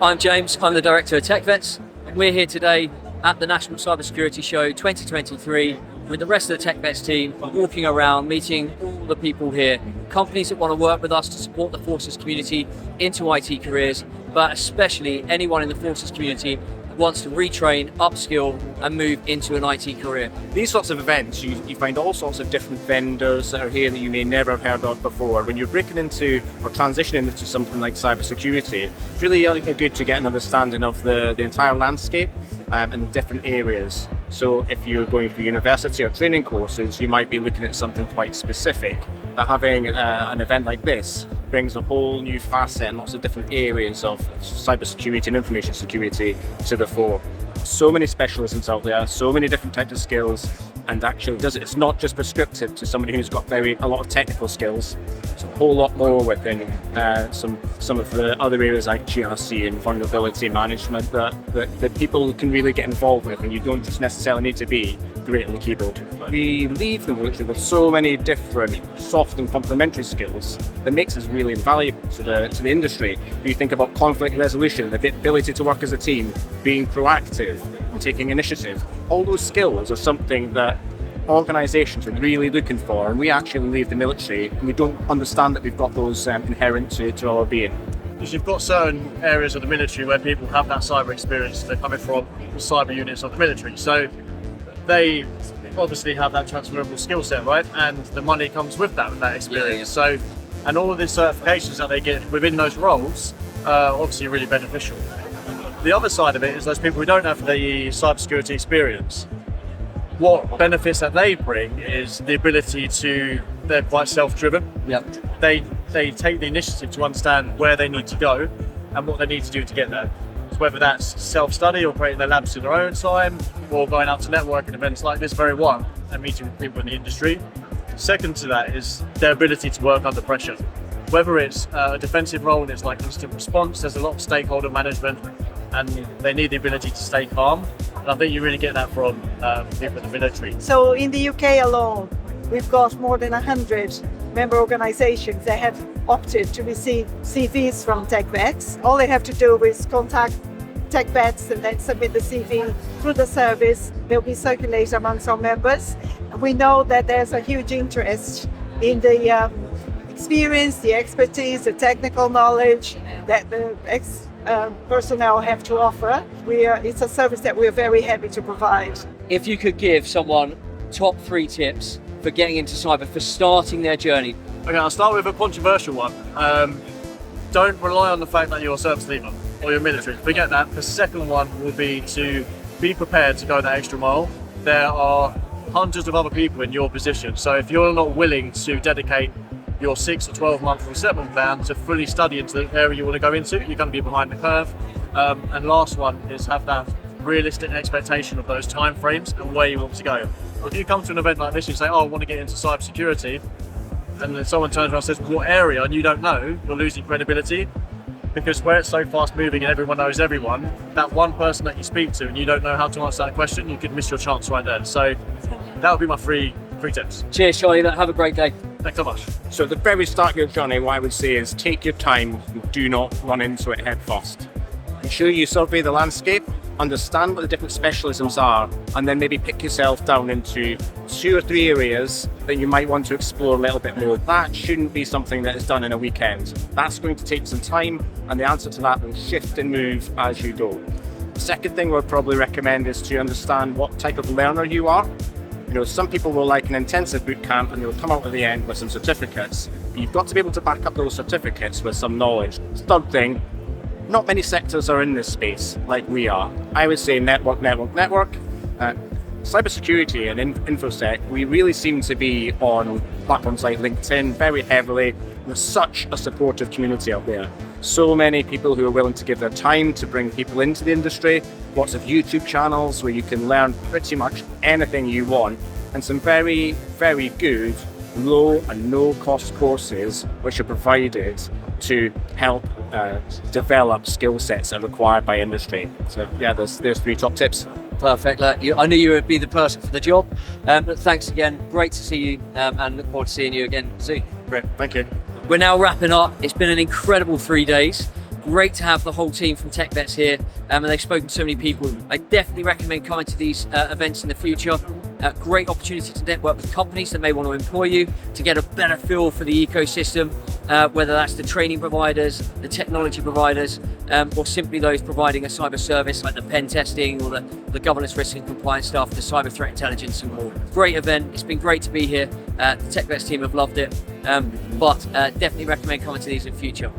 I'm James, I'm the director of TechVets. We're here today at the National Cybersecurity Show 2023 with the rest of the TechVets team, walking around, meeting all the people here, companies that want to work with us to support the Forces community into IT careers, but especially anyone in the Forces community who wants to retrain, upskill and move into an IT career. These sorts of events, you find all sorts of different vendors that are here that you may never have heard of before. When you're breaking into or transitioning into something like cybersecurity, it's really good to get an understanding of the entire landscape and different areas. So if you're going for university or training courses, you might be looking at something quite specific. But having an event like this brings a whole new facet and lots of different areas of cybersecurity and information security to the fore. So many specialisms out there, so many different types of skills, and actually it's not just prescriptive to somebody who's got a lot of technical skills. It's a whole lot more within some of the other areas like GRC and vulnerability management that people can really get involved with, and you don't just necessarily need to be great on the keyboard. We leave the military with so many different soft and complementary skills that makes us really invaluable to the industry. If you think about conflict resolution, the ability to work as a team, being proactive and taking initiative, all those skills are something that organisations are really looking for, and we actually leave the military and we don't understand that we've got those inherent to our being. Because you've got certain areas of the military where people have that cyber experience, they're coming from the cyber units of the military, so they obviously have that transferable skill set, right? And the money comes with that experience. Yeah. So, and all of these certifications that they get within those roles are obviously really beneficial. The other side of it is those people who don't have the cybersecurity experience. What benefits that they bring is the ability they're quite self-driven. Yep. They take the initiative to understand where they need to go and what they need to do to get there. So whether that's self-study or creating their labs in their own time, or going out to networking events like this very one and meeting with people in the industry. Second to that is their ability to work under pressure. Whether it's a defensive role and it's like instant response, there's a lot of stakeholder management and they need the ability to stay calm. And I think you really get that from people in the military. So in the UK alone, we've got more than 100 member organizations that have opted to receive CVs from TechVets. All they have to do is contact TechVets and then submit the CV through the service. They'll be circulated amongst our members. We know that there's a huge interest in the experience, the expertise, the technical knowledge that the personnel have to offer. It's a service that we're very happy to provide. If you could give someone top 3 tips for getting into cyber, for starting their journey. Okay, I'll start with a controversial one. Don't rely on the fact that you're a service leaver or you're military. Forget that. The second one will be to be prepared to go that extra mile. There are hundreds of other people in your position. So if you're not willing to dedicate your 6 or 12 month resettlement plan to fully study into the area you want to go into, you're going to be behind the curve. And last one is have that realistic expectation of those time frames and where you want to go. If you come to an event like this and you say, oh, I want to get into cybersecurity, and then someone turns around and says, what area, and you don't know, you're losing credibility. Because where it's so fast moving and everyone knows everyone, that one person that you speak to and you don't know how to answer that question, you could miss your chance right there. So that would be my three tips. Cheers, Charlie. Have a great day. Thanks so much. So at the very start of your journey, what I would say is take your time and do not run into it head first. Ensure you survey the landscape, understand what the different specialisms are, and then maybe pick yourself down into 2 or 3 areas that you might want to explore a little bit more. That shouldn't be something that is done in a weekend. That's going to take some time, and the answer to that will shift and move as you go. The second thing we'd probably recommend is to understand what type of learner you are. You know, some people will like an intensive boot camp and they'll come out at the end with some certificates. But you've got to be able to back up those certificates with some knowledge. Third thing, not many sectors are in this space like we are. I would say network. Cybersecurity and InfoSec, we really seem to be on platforms like LinkedIn very heavily. There's such a supportive community out there. So many people who are willing to give their time to bring people into the industry. Lots of YouTube channels where you can learn pretty much anything you want. And some very, very good low and no cost courses which are provided to help develop skill sets that are required by industry. So yeah, there's 3 top tips. Perfect. I knew you would be the person for the job. But thanks again. Great to see you, and look forward to seeing you again soon. Great, thank you. We're now wrapping up. It's been an incredible 3 days. Great to have the whole team from TechVets here, and they've spoken to so many people. I definitely recommend coming to these events in the future. Great opportunity to network with companies that may want to employ you, to get a better feel for the ecosystem, whether that's the training providers, the technology providers, or simply those providing a cyber service like the pen testing or the governance, risk and compliance stuff, the cyber threat intelligence and more. Great event. It's been great to be here. The TechVets team have loved it, but definitely recommend coming to these in future.